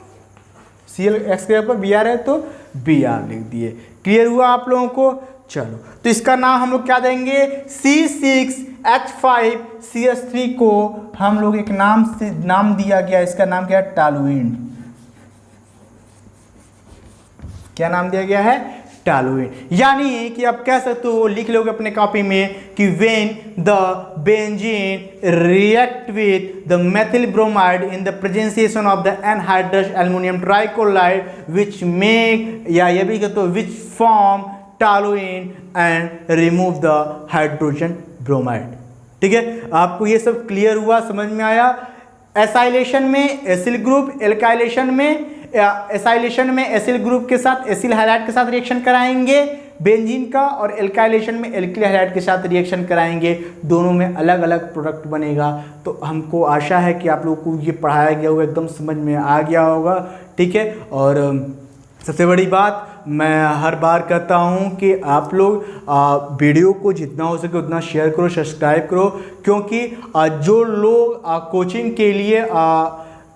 Cl, X की जगह पर Br है तो Br लिख दिए। क्लियर हुआ आप लोगों को। चलो तो इसका नाम हम लोग क्या देंगे, C6H5CH3 को हम लोग एक नाम दिया गया, इसका नाम क्या है टॉलुएंट। क्या नाम दिया गया है, टॉलुएंट। यानी कि आप कह सकते हो, लिख लोगे अपने कॉपी में कि when the benzene react with the methyl bromide in the presentation of the anhydrous aluminium trichloride which make, या ये भी कहते हो which form toluene and remove the hydrogen bromide, ठीक है। आपको ये सब क्लियर हुआ, समझ में आया। एसाइलेशन में एसिल ग्रुप, एसाइलेशन में एसिल ग्रुप के साथ एसिल हैलाइड के साथ रिएक्शन कराएंगे बेंजीन का, और एल्काइलेशन में एल्किल हैलाइड के साथ रिएक्शन कराएंगे, दोनों में अलग अलग प्रोडक्ट बनेगा। तो हमको आशा है कि आप लोगों को ये पढ़ाया गया होगा, एकदम समझ में आ गया होगा, ठीक है। और सबसे बड़ी बात मैं हर बार कहता हूं कि आप लोग वीडियो को जितना हो सके उतना शेयर करो, सब्सक्राइब करो, क्योंकि जो लोग कोचिंग के लिए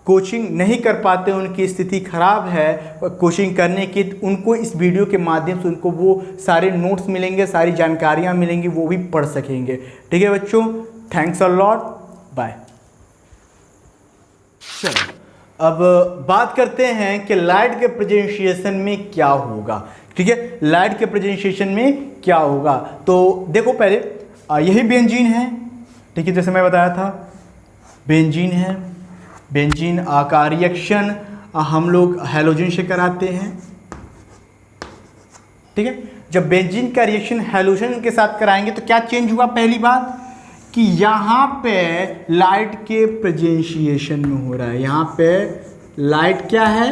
कोचिंग नहीं कर पाते, उनकी स्थिति खराब है कोचिंग करने की, उनको इस वीडियो के माध्यम से उनको वो सारे नोट्स मिलेंगे, सारी जानकारियाँ मिलेंगी, वो भी पढ़ सकेंगे, ठीक है बच्चों। Thanks a lot, bye. चलो अब बात करते हैं कि लाइट के प्रेजेंटेशन में क्या होगा, ठीक है, लाइट के प्रेजेंटेशन में क्या होगा। तो देखो पहले यही बेंजीन है, ठीक है, जैसे मैं बताया था बेंजीन है, बेंजीन का रिएक्शन हम लोग हैलोजन से कराते हैं, ठीक है। जब बेंजीन का रिएक्शन हैलोजन के साथ कराएंगे तो क्या चेंज हुआ, पहली बात कि यहाँ पे लाइट के प्रेजेंशिएशन में हो रहा है, यहाँ पे लाइट क्या है,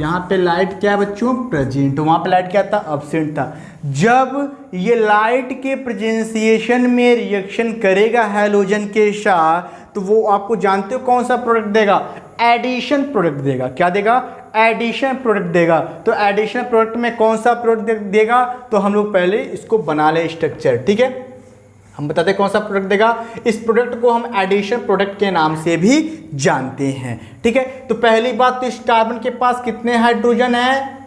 यहाँ पे लाइट क्या है बच्चों, प्रेजेंट, वहाँ पे लाइट क्या था, एब्सेंट था। जब ये लाइट के प्रेजेंसिएशन में रिएक्शन करेगा हैलोजन के साथ, तो वो आपको जानते हो कौन सा प्रोडक्ट देगा, एडिशन प्रोडक्ट देगा। क्या देगा, एडिशन प्रोडक्ट देगा। तो एडिशन प्रोडक्ट में कौन सा प्रोडक्ट देगा, तो हम लोग पहले इसको बना ले स्ट्रक्चर, ठीक है। हम बताते हैं कौन सा प्रोडक्ट देगा। इस प्रोडक्ट को हम एडिशन प्रोडक्ट के नाम से भी जानते हैं, ठीक है। तो पहली बात तो इस कार्बन के पास कितने हाइड्रोजन है,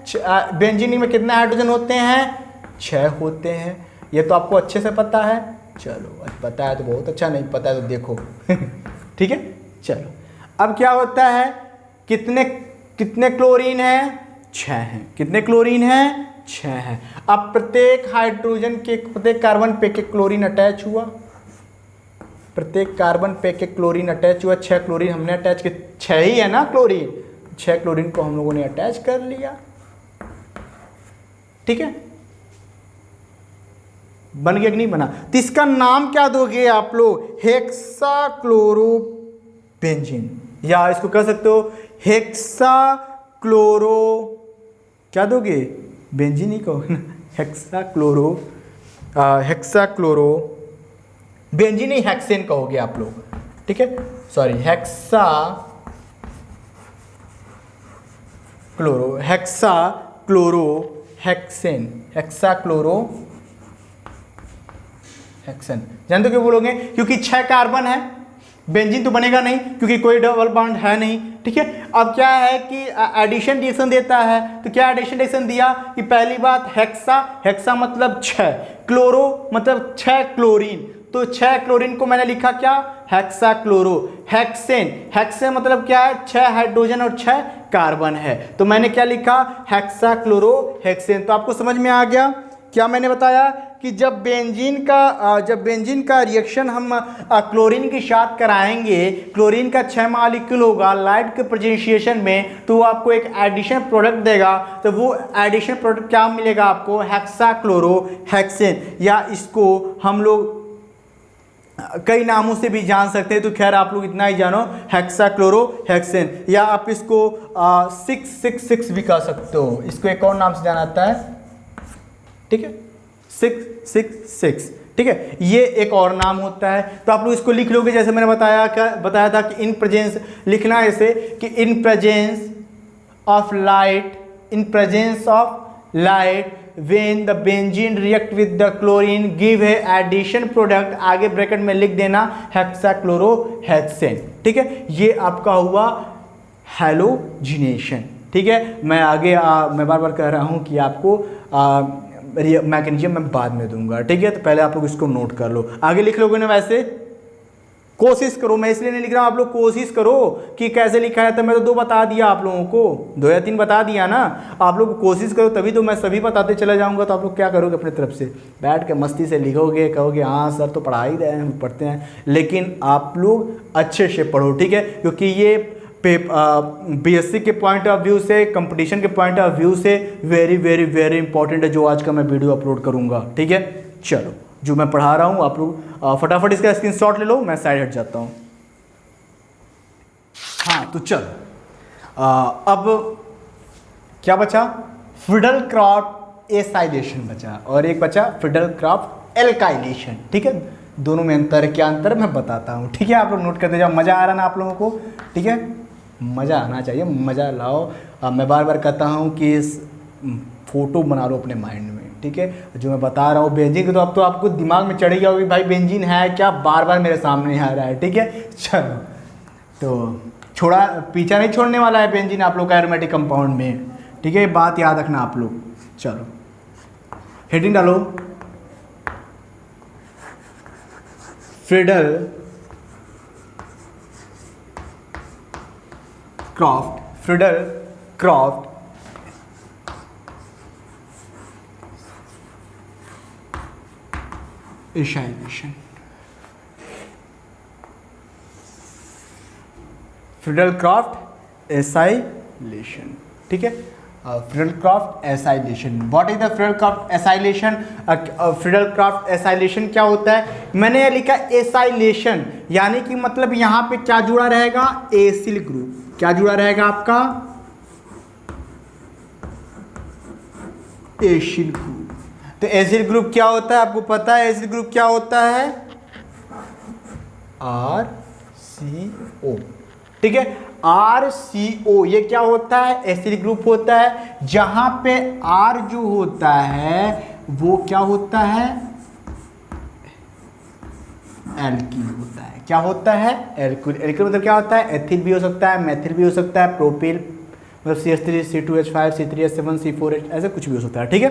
बेंजीन में कितने हाइड्रोजन होते हैं, 6 होते हैं। ये तो आपको अच्छे से पता है। चलो पता है तो बहुत अच्छा, नहीं पता है तो देखो ठीक है। चलो अब क्या होता है, कितने क्लोरीन है, 6 हैं। कितने क्लोरीन है, 6 है। अब प्रत्येक हाइड्रोजन के, प्रत्येक कार्बन पे के क्लोरीन अटैच हुआ, प्रत्येक कार्बन पे के क्लोरीन अटैच हुआ। 6 क्लोरीन हमने अटैच किया, 6 ही है ना क्लोरीन, 6 क्लोरीन को हम लोगों ने अटैच कर लिया, ठीक है। बन गया कि नहीं बना। तो इसका नाम क्या दोगे आप लोग, हेक्साक्लोरोबेंजीन, या इसको कह सकते हो हेक्साक्लोरो, क्या दोगे, बेंजीन ही कहो ना, हेक्साक्लोरो बेंजीन ही हेक्सेन कहोगे आप लोग, ठीक है। Sorry, hexachlorohexane. जानते हो क्यों बोलोगे, क्योंकि 6 कार्बन है, बेंजीन तो बनेगा नहीं क्योंकि कोई डबल बॉन्ड है नहीं, ठीक है। अब क्या है कि एडिशन रिएक्शन देता है, तो क्या एडिशन रिएक्शन दिया कि पहली बात हेक्सा मतलब 6, क्लोरो मतलब 6 क्लोरीन, तो 6 क्लोरीन को मैंने लिखा क्या, हेक्साक्लोरो। हेक्सेन मतलब क्या है, 6 हाइड्रोजन और 6 कार्बन है, तो मैंने क्या लिखा, हेक्साक्लोरो हेक्सेन। तो आपको समझ में आ गया क्या मैंने बताया कि जब बेंजीन का रिएक्शन हम क्लोरीन के साथ कराएंगे, क्लोरीन का 6 मॉलिक्यूल होगा लाइट के प्रेजेंसिएशन में, तो वो आपको एक एडिशन प्रोडक्ट देगा। तो वो एडिशन प्रोडक्ट क्या मिलेगा आपको, हेक्साक्लोरोहेक्सेन, या इसको हम लोग कई नामों से भी जान सकते हैं। तो खैर आप लोग इतना ही जानो, हेक्साक्लोरोहेक्सेन, या आप इसको 666 भी कह सकते हो। इसको एक और नाम से जाना जाता है, ठीक है, 666, ठीक है, ये एक और नाम होता है। तो आप लोग इसको लिख लोगे, जैसे मैंने बताया था कि इन प्रेजेंस लिखना है ऐसे कि in presence of light when the benzene react with the chlorine give a addition product, आगे ब्रैकेट में लिख देना हेक्साक्लोरोहेक्सेन, ठीक है। ये आपका हुआ हैलोजिनेशन, ठीक है। मैं आगे मैं बार बार कह रहा हूँ कि आपको मैकेनिज्म मैं बाद में दूंगा, ठीक है। तो पहले आप लोग इसको नोट कर लो, आगे लिख लोगे ना, वैसे कोशिश करो, मैं इसलिए नहीं लिख रहा हूँ, आप लोग कोशिश करो कि कैसे लिखा है। तो मैं तो 2 बता दिया आप लोगों को, 2 या 3 बता दिया ना, आप लोग कोशिश करो तभी तो मैं सभी बताते चला जाऊँगा। तो आप लोग क्या करोगे, अपने तरफ से बैठ के मस्ती से लिखोगे, कहोगे हाँ सर तो पढ़ा ही रहे हैं, पढ़ते हैं, लेकिन आप लोग अच्छे से पढ़ो, ठीक है। क्योंकि ये बीएससी के पॉइंट ऑफ व्यू से, कंपटीशन के पॉइंट ऑफ व्यू से वेरी वेरी वेरी इंपॉर्टेंट है जो आज का मैं वीडियो अपलोड करूंगा, ठीक है। चलो, जो मैं पढ़ा रहा हूं आप लोग फटाफट इसका स्क्रीनशॉट ले लो, मैं साइड हट जाता हूं। हाँ तो चलो, अब क्या बचा, फ्रीडल-क्राफ्ट एसाइलेशन बचा, और एक बचा फ्रीडल-क्राफ्ट एल्काइलेशन, ठीक है। दोनों में अंतर, क्या अंतर मैं बताता हूँ, ठीक है। आप लोग नोट करते जाओ, मज़ा आ रहा ना आप लोगों को, ठीक है, मज़ा आना चाहिए, मज़ा लाओ। मैं बार बार कहता हूँ कि इस फोटो बना लो अपने माइंड में, ठीक है। जो मैं बता रहा हूँ बेंजीन, तो अब तो आपको दिमाग में चढ़ गया होगा कि भाई बेंजीन है क्या, बार बार मेरे सामने आ रहा है, ठीक है। चलो, तो पीछा नहीं छोड़ने वाला है बेंजीन आप लोग का एरोमेटिक कंपाउंड में, ठीक है, बात याद रखना आप लोग। चलो हेडिंग डालो, फ्रीडल-क्राफ्ट एसाइलेशन, फ्रीडल-क्राफ्ट एसाइलेशन, ठीक है। Friedel-Crafts acylation, what is the Friedel-Crafts acylation. Friedel-Crafts acylation क्या होता है, मैंने यह लिखा एसाइलेशन, यानी कि मतलब यहाँ पे क्या जुड़ा रहेगा, एसिल ग्रुप, क्या जुड़ा रहेगा आपका, एसिल ग्रुप। तो एसिल ग्रुप क्या होता है, आपको पता है एसिल ग्रुप क्या होता है, RCO। ठीक है, RCO ये क्या होता है, एसिल ग्रुप होता है, जहां पे R जो होता है वो क्या होता है, एल्किल होता है। क्या होता है, एल्किल। एल्किल मतलब क्या होता है, एथिल भी हो सकता है, मेथिल भी हो सकता है, प्रोपिल मतलब CH3 C2H5 C3H7 C4H ऐसे कुछ भी हो सकता है। ठीक है,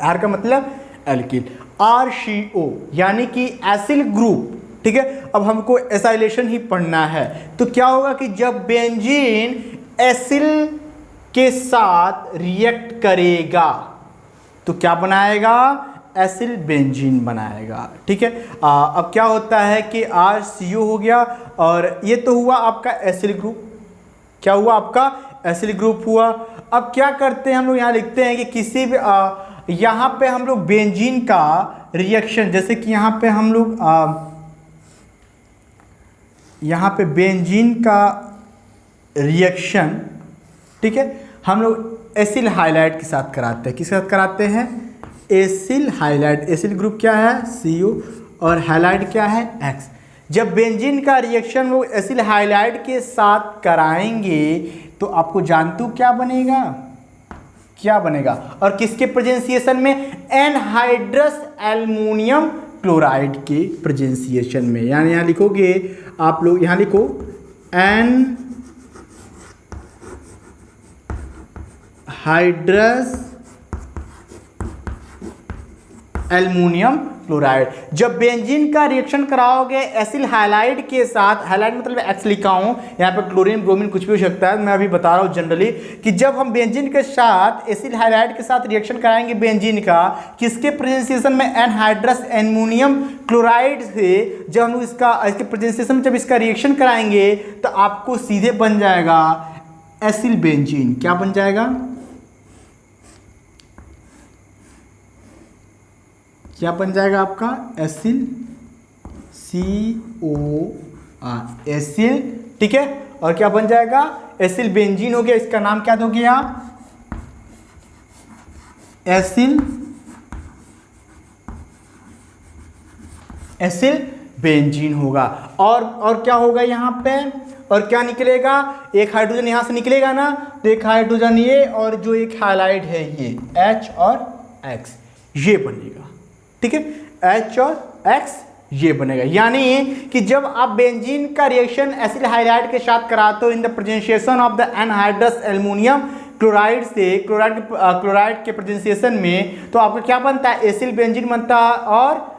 R का मतलब एल्किल। RCO यानी कि एसिल ग्रुप। ठीक है, अब हमको एसाइलेशन ही पढ़ना है। तो क्या होगा कि जब बेंजीन एसिल के साथ रिएक्ट करेगा तो क्या बनाएगा, एसिल बेंजीन बनाएगा। ठीक है, अब क्या होता है कि RCO हो गया और ये तो हुआ आपका एसिल ग्रुप। क्या हुआ, आपका एसिल ग्रुप हुआ। अब क्या करते हैं हम लोग, यहाँ लिखते हैं कि किसी भी यहाँ पे हम लोग बेंजीन का रिएक्शन, जैसे कि यहाँ पे हम लोग यहाँ पे बेंजीन का रिएक्शन, ठीक है, हम लोग एसिल हाइलाइड के साथ कराते हैं। किसके साथ कराते हैं, एसिल हाइलाइड। एसिल ग्रुप क्या है, CO और हाइलाइड क्या है, X। जब बेंजीन का रिएक्शन वो एसिल हाइलाइड के साथ कराएंगे तो आपको जानते हो क्या बनेगा, क्या बनेगा, और किसके प्रेजेंसिएशन में, एनहाइड्रस एल्युमिनियम क्लोराइड के प्रेजेंसिएशन में। यानी यहाँ लिखोगे आप लोग, यहाँ लिखो एनहाइड्रस एल्युमिनियम क्लोराइड। जब बेंजीन का रिएक्शन कराओगे एसिल हाइलाइड के साथ, हाइलाइड मतलब X लिखा हूं, यहाँ पे क्लोरीन ब्रोमीन कुछ भी हो सकता है, मैं अभी बता रहा हूँ जनरली कि जब हम बेंजीन के साथ एसिल हाइलाइड के साथ रिएक्शन कराएंगे बेंजीन का, किसके प्रेजेंसिएशन में, एनहाइड्रस एल्युमिनियम क्लोराइड से जब हम इसके प्रेजेंसिएशन में जब इसका रिएक्शन कराएंगे तो आपको सीधे बन जाएगा एसिल बेंजीन। क्या बन जाएगा, क्या बन जाएगा आपका, एसिल COR, एसिल। ठीक है, और क्या बन जाएगा, एसिल बेंजीन हो गया। इसका नाम क्या दोगे आप, एसिल बेंजीन होगा। और क्या होगा यहाँ पे, और क्या निकलेगा, एक हाइड्रोजन यहाँ से निकलेगा ना, तो एक हाइड्रोजन ये और जो एक हाइलाइट है ये H और X ये बनेगा। ठीक है, H और X ये बनेगा। यानी कि जब आप बेंजीन का रिएक्शन एसिल हाइलाइड के साथ कराते हो in the presentation of the anhydrous aluminium chloride से, क्लोराइड के प्रेजेंसिएशन में, तो आपका क्या बनता है, एसिल बेंजीन बनता है और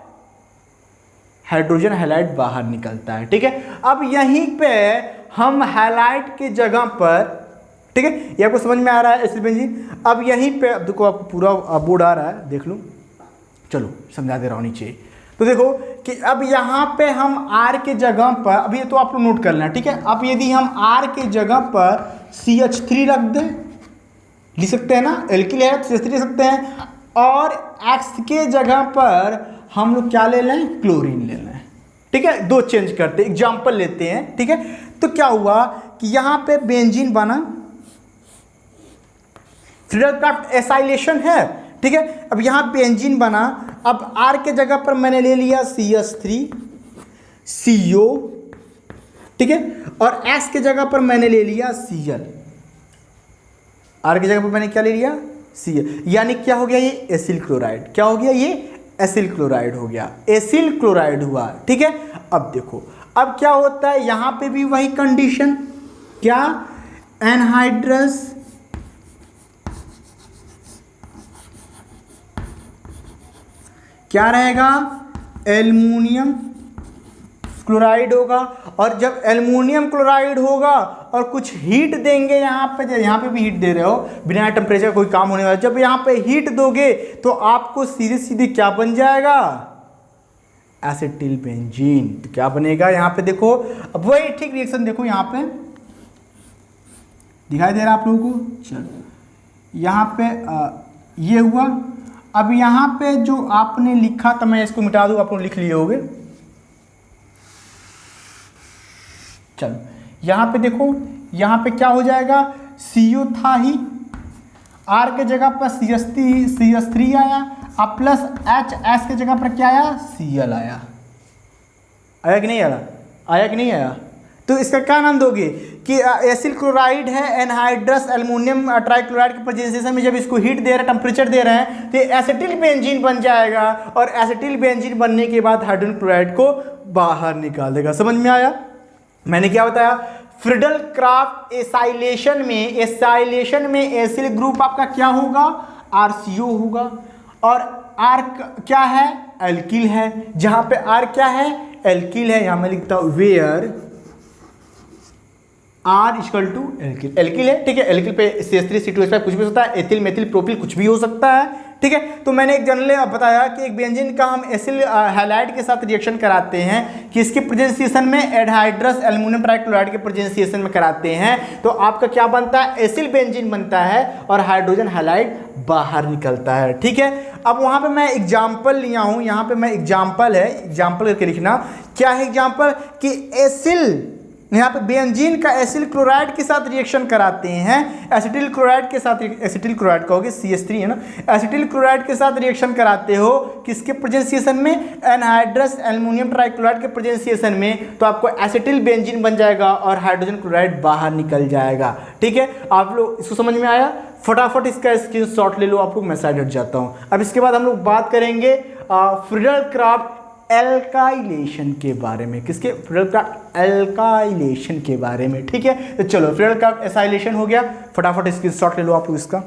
हाइड्रोजन हाइलाइड बाहर निकलता है। ठीक है, अब यहीं पे हम हाइलाइट के जगह पर, ठीक है, ये आपको समझ में आ रहा है एसिल बेंजीन। अब यहीं पे, अब देखो आपको पूरा बोर्ड आ रहा है, देख लो, चलो समझा दे रहा हूँ नीचे। तो देखो कि अब यहाँ पे हम R के जगह पर, अभी तो आप लोग नोट कर लेना, ठीक है। अब यदि हम R के जगह पर CH3 रख दें, लिख सकते हैं ना, एल्किल है तो CH3 लिख सकते हैं, और X के जगह पर हम लोग क्या ले लें, क्लोरीन ले लें। ठीक है, दो चेंज करते, एग्जाम्पल लेते हैं। ठीक है, तो क्या हुआ कि यहाँ पे बेंजीन बना, फ्रीडल-क्राफ्ट एसाइलेशन है। ठीक है, अब यहाँ बेंजीन बना, अब R के जगह पर मैंने ले लिया CH3 CO, ठीक है, और S के जगह पर मैंने ले लिया Cl। R की जगह पर मैंने क्या ले लिया, Cl, यानी क्या हो गया, ये एसिल क्लोराइड। क्या हो गया, ये एसिल क्लोराइड हो गया, एसिल क्लोराइड हुआ। ठीक है, अब देखो अब क्या होता है, यहां पे भी वही कंडीशन, क्या, एनहाइड्रस क्या रहेगा, एल्युमिनियम क्लोराइड होगा। और जब एल्युमिनियम क्लोराइड होगा और कुछ हीट देंगे यहाँ पे भी हीट दे रहे हो, बिना टेम्परेचर कोई काम होने वाला, जब यहाँ पे हीट दोगे तो आपको सीधे सीधे क्या बन जाएगा, एसिटिल बेंजीन। तो क्या बनेगा यहाँ पे, देखो अब वही ठीक रिएक्शन देखो, यहाँ पे दिखाई दे रहा है आप लोगों को, चलो यहाँ पे ये हुआ। अब यहाँ पे जो आपने लिखा था, मैं इसको मिटा दूँ, आप लोग लिख लिए होगे। चलो यहाँ पे देखो, यहाँ पे क्या हो जाएगा, CO था ही, R के जगह पर CH3 आया, अब प्लस HS के जगह पर क्या आया, Cl आया। आया कि नहीं आया, आया कि नहीं आया? तो इसका क्या नाम दोगे कि एसिल क्लोराइड है एनहाइड्रस एल्युमिनियम ट्राइक्लोराइड के प्रेजेंसेशन में जब इसको हीट दे रहे हैं, टेम्परेचर दे रहे हैं, तो एसिटिल बेंजीन बन जाएगा और एसिटिल बेंजीन बनने के बाद हाइड्रोजन क्लोराइड को बाहर निकाल देगा। समझ में आया? मैंने क्या बताया, फ्रीडल क्राफ्ट एसाइलेशन में एसिल ग्रुप आपका क्या होगा, RCO होगा, और R क्या है, एल्किल है। जहां पे R क्या है, एल्किल है, यहां मैं लिखता हूं where R equal to alkyl, alkyl है, ठीक है। एल्किल पे CH3C2H5 कुछ भी हो सकता है, एथिल मेथिल प्रोपिल कुछ भी हो सकता है, ठीक है। तो मैंने एक जनरली बताया कि एक बेंजीन का हम एसिल हैलाइड के साथ रिएक्शन कराते हैं कि इसके प्रेजेंसिएशन में एनहाइड्रस एल्युमिनियम ट्राइक्लोराइड के प्रेजेंसिएशन में कराते हैं, तो आपका क्या बनता है, एसिल बेंजीन बनता है और हाइड्रोजन हैलाइड बाहर निकलता है, ठीक है। अब वहां पे मैं एग्जाम्पल लिया हूं, यहां पे मैं एग्जाम्पल है, एग्जाम्पल करके लिखना, क्या है एग्जाम्पल कि एसिल, यहाँ पे बेंजीन का एसिल क्लोराइड के साथ रिएक्शन कराते हैं, एसिटिल क्लोराइड के साथ, एसिटिल क्लोराइड कहोगे CH3 है ना, एसिटिल क्लोराइड के साथ रिएक्शन कराते हो किसके प्रेजेंसिएशन में, एनहाइड्रस एल्युमिनियम ट्राइक्लोराइड के प्रेजेंसिएशन में, तो आपको एसिटिल बेंजीन बन जाएगा और हाइड्रोजन क्लोराइड बाहर निकल जाएगा, ठीक है। आप लोग इसको समझ में आया? फटाफट इसका स्क्रीनशॉट ले लो, आप लोग मैं साइड हट जाता हूँ। अब इसके बाद हम लोग बात करेंगे फ्रीडल क्राफ्ट एल्काइलेशन के बारे में, किसके, फ्रीडल क्राफ्ट एल्काइलेशन के बारे में, ठीक है। तो चलो फ्रीडल क्राफ्ट एसाइलेशन हो गया, फटाफट स्क्रीनशॉट ले लो आप लोग इसका।